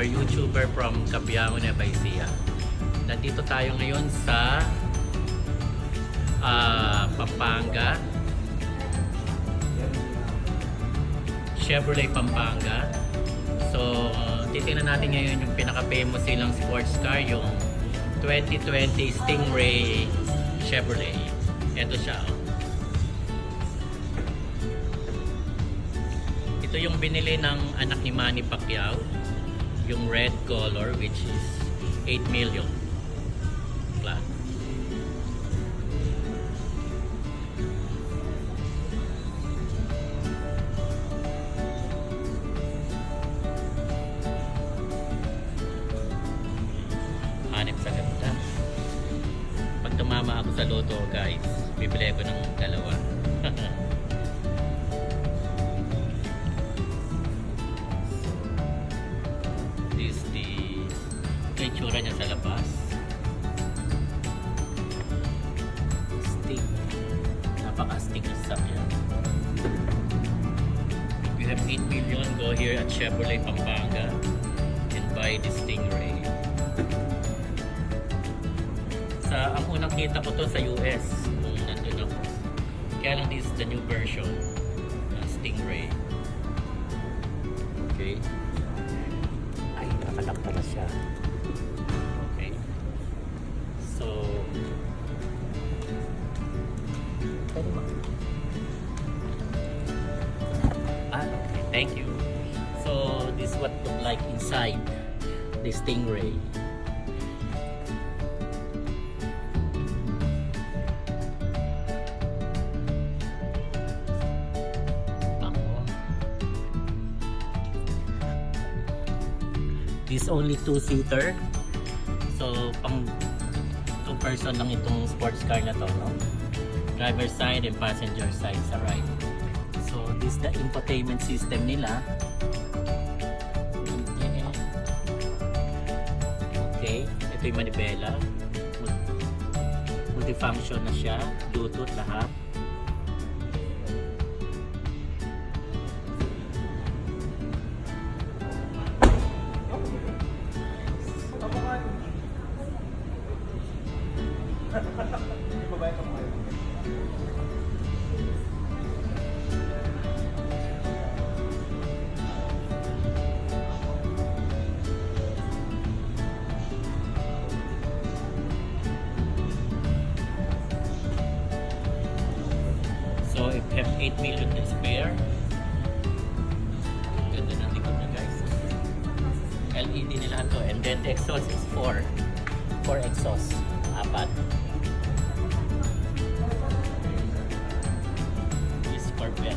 your YouTuber from Capiango, Nueva Ecija. Nandito tayo ngayon sa Pampanga, Chevrolet Pampanga. So titingnan natin ngayon yung pinaka-famous silang sports car, yung 2020 Stingray Chevrolet. Ito siya. Ito yung binili ng anak ni Manny Pacquiao, yung red color, which is 8 million flat. Hanip sa ganda. Pag tumama ako sa loto, guys, bibili ko ng dalawa. This is the itsura niya sa labas. Stick. Napaka-stick na sasakyan. If you have 8 million, go here at Chevrolet Pampanga and buy the Stingray. Ang unang kita ko to sa US nung nandun ako. Kaya lang this is the new version ng Stingray. Okay. Ay, nakalak pala siya. Okay. So, pwede ba? Okay. Thank you. So, this is what look like inside the Stingray. This only 2-seater. So, pang 2 person lang itong sports car na to, no? Driver side and passenger side sa right. So, this is the infotainment system nila. Okay. Ito yung manibela. Multifunction na siya. Bluetooth lahat. So if you have 8 million to spare, ganda ng likod na, guys. LED nila to, and then the exhaust is 4 exhaust, 4. This Corvette.